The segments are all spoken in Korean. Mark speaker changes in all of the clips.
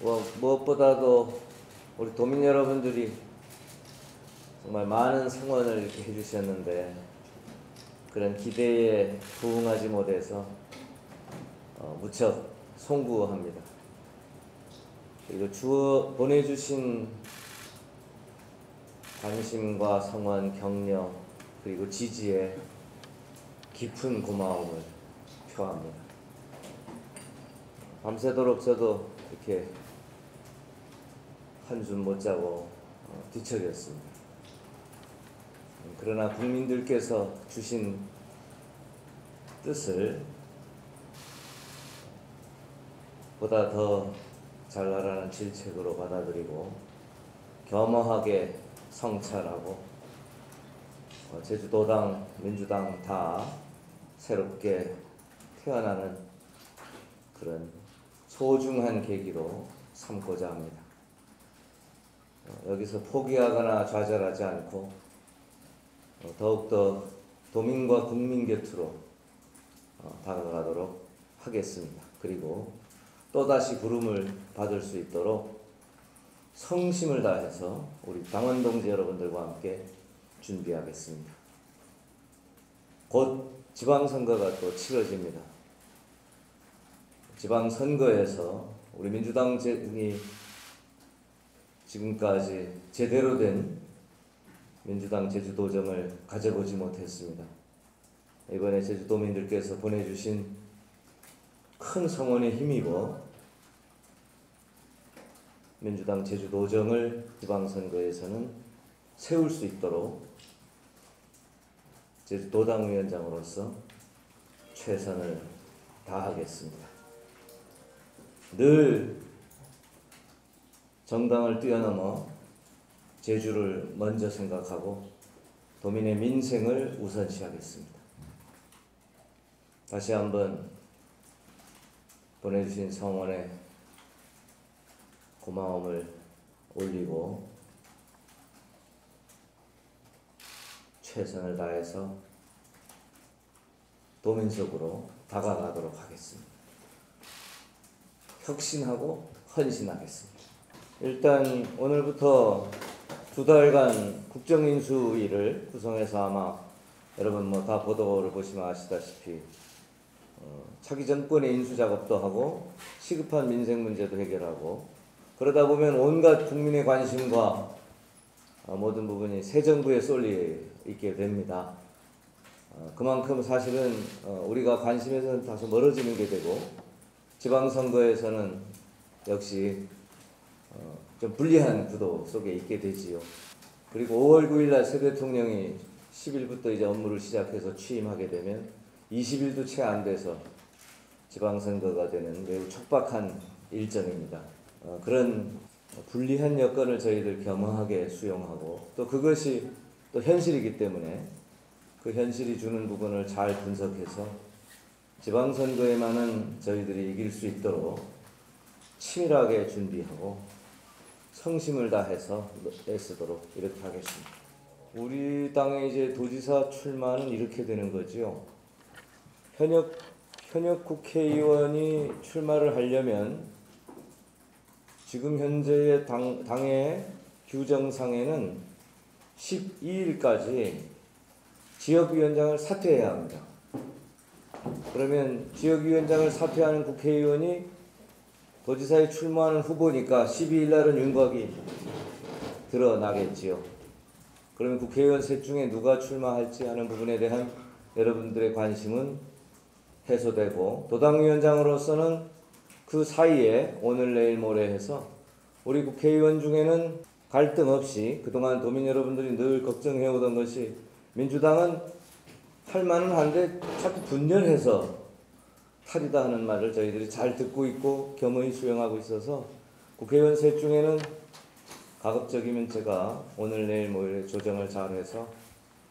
Speaker 1: 무엇보다도 우리 도민 여러분들이 정말 많은 성원을 이렇게 해주셨는데 그런 기대에 부응하지 못해서 무척 송구합니다. 그리고 보내주신 관심과 성원, 격려 그리고 지지에 깊은 고마움을 표합니다. 밤새도록 저도 이렇게 한숨 못 자고 뒤척였습니다. 그러나 국민들께서 주신 뜻을 보다 더 잘나라는 질책으로 받아들이고 겸허하게 성찰하고 제주도당, 민주당 다 새롭게 태어나는 그런 소중한 계기로 삼고자 합니다. 여기서 포기하거나 좌절하지 않고 더욱더 도민과 국민 곁으로 다가가도록 하겠습니다. 그리고 또다시 부름을 받을 수 있도록 성심을 다해서 우리 당원 동지 여러분들과 함께 준비하겠습니다. 곧 지방선거가 또 치러집니다. 지방선거에서 우리 민주당이 지금까지 제대로 된 민주당 제주도정을 가져보지 못했습니다. 이번에 제주도민들께서 보내주신 큰 성원에 힘입어 민주당 제주도정을 지방선거에서는 세울 수 있도록 제주도당위원장으로서 최선을 다하겠습니다. 늘 정당을 뛰어넘어 제주를 먼저 생각하고 도민의 민생을 우선시하겠습니다. 다시 한번 보내주신 성원에 고마움을 올리고 최선을 다해서 도민 속으로 다가가도록 하겠습니다. 혁신하고 헌신하겠습니다. 일단 오늘부터 2달간 국정인수위를 구성해서 아마 여러분 다 보도를 보시면 아시다시피 차기 정권의 인수 작업도 하고 시급한 민생 문제도 해결하고 그러다 보면 온갖 국민의 관심과 모든 부분이 새 정부에 쏠려 있게 됩니다. 그만큼 사실은 우리가 관심에서는 다소 멀어지는 게 되고 지방선거에서는 역시 좀 불리한 구도 속에 있게 되지요. 그리고 5월 9일 날 새 대통령이 10일부터 이제 업무를 시작해서 취임하게 되면 20일도 채 안 돼서 지방선거가 되는 매우 촉박한 일정입니다. 그런 불리한 여건을 저희들 겸허하게 수용하고 또 그것이 또 현실이기 때문에 그 현실이 주는 부분을 잘 분석해서 지방선거에만은 저희들이 이길 수 있도록 치밀하게 준비하고 성심을 다해서 애쓰도록 이렇게 하겠습니다. 우리 당의 이제 도지사 출마는 이렇게 되는 거죠. 현역 국회의원이 출마를 하려면 지금 현재의 당의 규정상에는 12일까지 지역위원장을 사퇴해야 합니다. 그러면 지역위원장을 사퇴하는 국회의원이 도지사에 출마하는 후보니까 12일 날은 윤곽이 드러나겠지요. 그러면 국회의원 셋 중에 누가 출마할지 하는 부분에 대한 여러분들의 관심은 해소되고 도당위원장으로서는 그 사이에 오늘 내일 모레 해서 우리 국회의원 중에는 갈등 없이 그동안 도민 여러분들이 늘 걱정해오던 것이 민주당은 할 만은 한데 자꾸 분열해서 탈이다 하는 말을 저희들이 잘 듣고 있고 겸허히 수용하고 있어서 국회의원 셋 중에는 가급적이면 제가 오늘 내일 모레 조정을 잘해서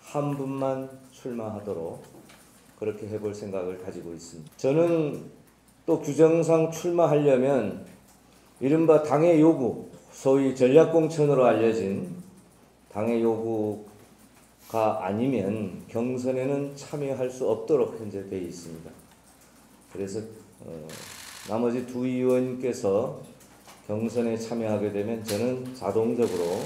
Speaker 1: 한 분만 출마하도록 그렇게 해볼 생각을 가지고 있습니다. 저는 또 규정상 출마하려면 이른바 당의 요구, 소위 전략공천으로 알려진 당의 요구가 아니면 경선에는 참여할 수 없도록 현재 되어 있습니다. 그래서 나머지 두 의원께서 경선에 참여하게 되면 저는 자동적으로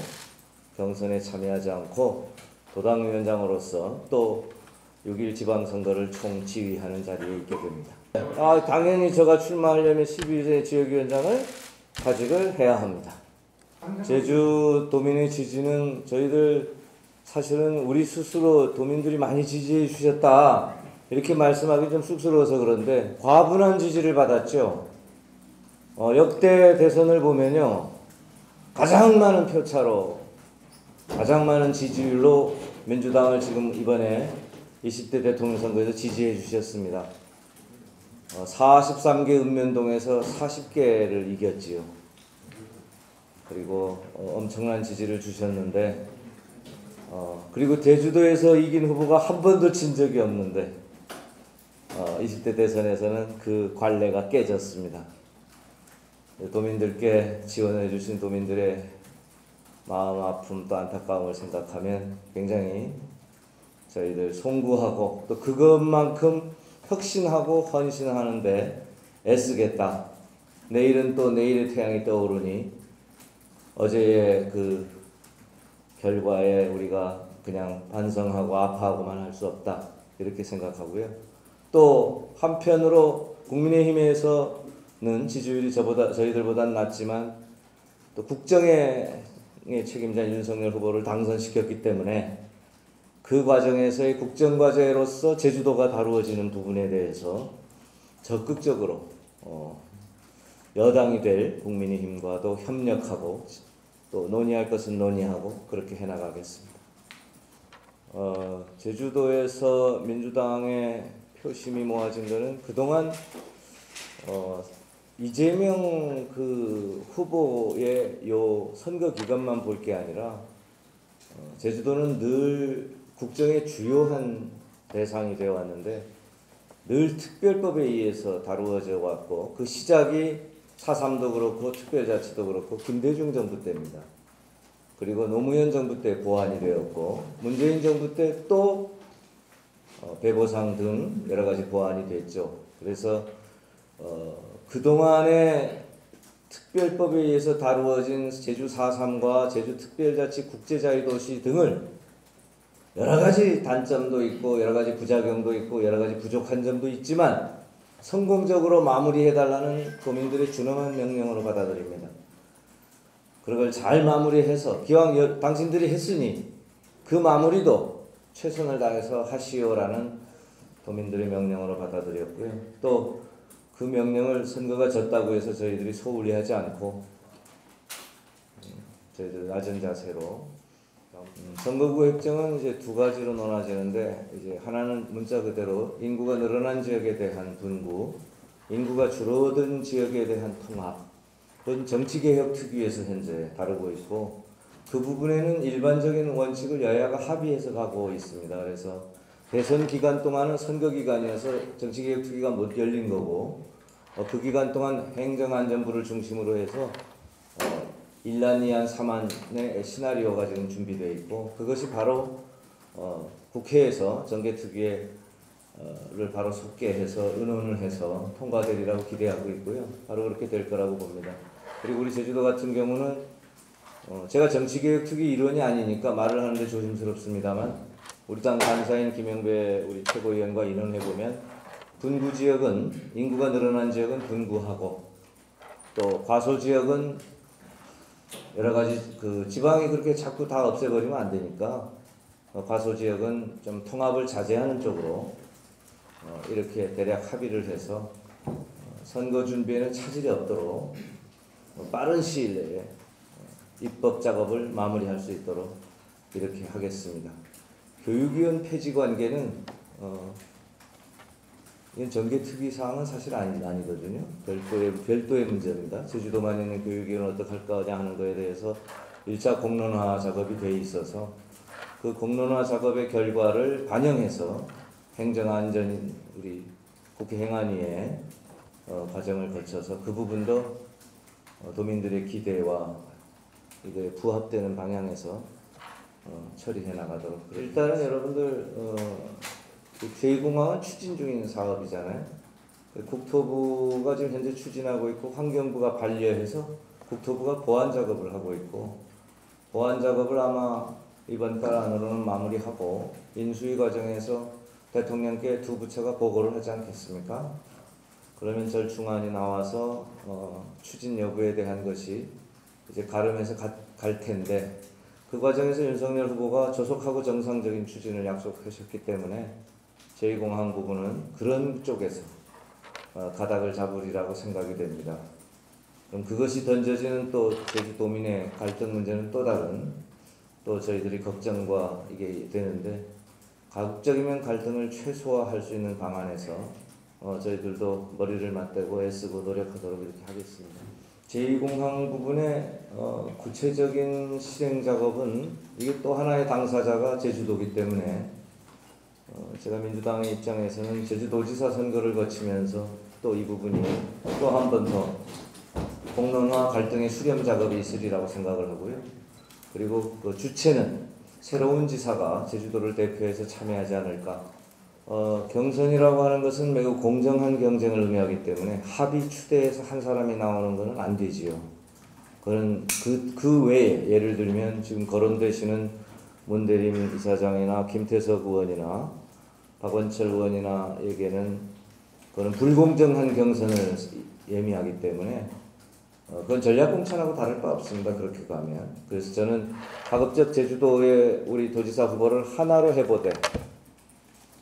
Speaker 1: 경선에 참여하지 않고 도당위원장으로서 또 6.1 지방선거를 총지휘하는 자리에 있게 됩니다. 당연히 제가 출마하려면 12일 전에 지역위원장을 가직을 해야 합니다. 제주도민의 지지는 저희들 사실은 우리 스스로 도민들이 많이 지지해 주셨다 이렇게 말씀하기 좀 쑥스러워서 그런데 과분한 지지를 받았죠. 역대 대선을 보면요, 가장 많은 표차로 가장 많은 지지율로 민주당을 지금 이번에 20대 대통령 선거에서 지지해 주셨습니다. 43개 읍면동에서 40개를 이겼지요. 그리고 엄청난 지지를 주셨는데 그리고 제주도에서 이긴 후보가 한 번도 진 적이 없는데 20대 대선에서는 그 관례가 깨졌습니다. 도민들께 지원해 주신 도민들의 마음 아픔 또 안타까움을 생각하면 굉장히 저희들 송구하고 또 그것만큼 혁신하고 헌신하는데 애쓰겠다. 내일은 또 내일의 태양이 떠오르니 어제의 그 결과에 우리가 그냥 반성하고 아파하고만 할 수 없다. 이렇게 생각하고요. 또 한편으로 국민의힘에서는 지지율이 저희들보다는 낮지만 또 국정의 책임자인 윤석열 후보를 당선시켰기 때문에 그 과정에서의 국정과제로서 제주도가 다루어지는 부분에 대해서 적극적으로 여당이 될 국민의힘과도 협력하고 또 논의할 것은 논의하고 그렇게 해나가겠습니다. 제주도에서 민주당의 표심이 모아진 것은 그동안 이재명 그 후보의 요 선거 기간만 볼 게 아니라 제주도는 늘 국정의 주요한 대상이 되어 왔는데 늘 특별법에 의해서 다루어져 왔고 그 시작이 4.3도 그렇고 특별자치도 그렇고 김대중 정부 때입니다. 그리고 노무현 정부 때 보완이 되었고 문재인 정부 때 또 배보상 등 여러 가지 보완이 됐죠. 그래서 그동안의 특별법에 의해서 다루어진 제주 4.3과 제주 특별자치 국제자유도시 등을 여러 가지 단점도 있고 여러 가지 부작용도 있고 여러 가지 부족한 점도 있지만 성공적으로 마무리해달라는 도민들의 준엄한 명령으로 받아들입니다. 그걸 잘 마무리해서 기왕 당신들이 했으니 그 마무리도 최선을 다해서 하시오라는 도민들의 명령으로 받아들였고요. 또 그 명령을 선거가 졌다고 해서 저희들이 소홀히 하지 않고 저희들 낮은 자세로 선거구 획정은 이제 두 가지로 논하지는데 이제 하나는 문자 그대로 인구가 늘어난 지역에 대한 분구, 인구가 줄어든 지역에 대한 통합, 그건 정치개혁 특위에서 현재 다루고 있고 그 부분에는 일반적인 원칙을 여야가 합의해서 가고 있습니다. 그래서 대선 기간 동안은 선거 기간이어서 정치개혁 특위가 못 열린 거고 그 기간 동안 행정안전부를 중심으로 해서 1난 2안 3안의 시나리오가 지금 준비되어 있고 그것이 바로 국회에서 정개특위를 바로 속개해서 의논을 해서 통과되리라고 기대하고 있고요. 바로 그렇게 될 거라고 봅니다. 그리고 우리 제주도 같은 경우는 제가 정치개혁특위 일원이 아니니까 말을 하는데 조심스럽습니다만 우리 당 간사인 김영배 우리 최고위원과 의논해보면 분구지역은 인구가 늘어난 지역은 분구하고 또 과소지역은 여러 가지 그 지방이 그렇게 자꾸 다 없애버리면 안 되니까 과소지역은 좀 통합을 자제하는 쪽으로 이렇게 대략 합의를 해서 선거 준비에는 차질이 없도록 빠른 시일 내에 입법 작업을 마무리할 수 있도록 이렇게 하겠습니다. 교육위원 폐지 관계는 이건 정개특위 사항은 사실 아니거든요. 별도의 문제입니다. 제주도만 있는 교육위원은 어떻게 할 거냐 하는 거에 대해서 1차 공론화 작업이 돼 있어서 그 공론화 작업의 결과를 반영해서 행정안전 우리 국회 행안위의 과정을 거쳐서 그 부분도 도민들의 기대와 이게 부합되는 방향에서 처리해 나가도록. 일단은 여러분들 제2공항은 추진 중인 사업이잖아요. 국토부가 지금 현재 추진하고 있고 환경부가 반려해서 국토부가 보완 작업을 하고 있고, 보완 작업을 아마 이번 달 안으로는 마무리하고 인수위 과정에서 대통령께 두 부처가 보고를 하지 않겠습니까? 그러면 절충안이 나와서 추진 여부에 대한 것이 이제 가름해서 갈 텐데, 그 과정에서 윤석열 후보가 조속하고 정상적인 추진을 약속하셨기 때문에 제2공항 부분은 그런 쪽에서 가닥을 잡으리라고 생각이 됩니다. 그럼 그것이 던져지는 또 제주도민의 갈등 문제는 또 다른 또 저희들이 걱정과 이게 되는데, 가급적이면 갈등을 최소화할 수 있는 방안에서 저희들도 머리를 맞대고 애쓰고 노력하도록 이렇게 하겠습니다. 제2공항 부분의 구체적인 실행 작업은 이게 또 하나의 당사자가 제주도이기 때문에 제가 민주당의 입장에서는 제주도지사 선거를 거치면서 또 이 부분이 또 한 번 더 공론화 갈등의 수렴 작업이 있으리라고 생각을 하고요. 그리고 그 주체는 새로운 지사가 제주도를 대표해서 참여하지 않을까. 경선이라고 하는 것은 매우 공정한 경쟁을 의미하기 때문에 합의 추대에서 한 사람이 나오는 것은 안 되지요. 그런 그 외에 예를 들면 지금 거론되시는 문대림 이사장이나 김태석 의원이나 박원철 의원이나에게는 그런 불공정한 경선을 예미하기 때문에 그건 전략공천하고 다를 바 없습니다. 그렇게 가면. 그래서 저는 가급적 제주도의 우리 도지사 후보를 하나로 해보되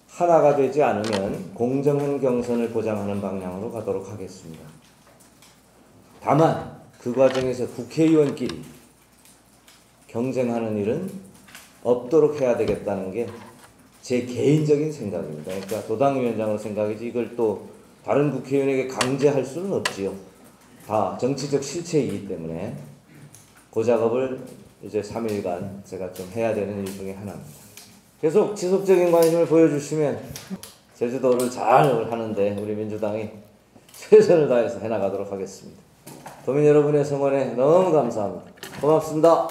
Speaker 1: 하나가 되지 않으면 공정한 경선을 보장하는 방향으로 가도록 하겠습니다. 다만 그 과정에서 국회의원끼리 경쟁하는 일은 없도록 해야 되겠다는 게 제 개인적인 생각입니다. 그러니까 도당위원장으로 생각이지 이걸 또 다른 국회의원에게 강제할 수는 없지요. 다 정치적 실체이기 때문에 그 작업을 이제 3일간 제가 좀 해야 되는 일 중에 하나입니다. 계속 지속적인 관심을 보여주시면 제주도를 잘 하는데 우리 민주당이 최선을 다해서 해나가도록 하겠습니다. 도민 여러분의 성원에 너무 감사합니다. 고맙습니다.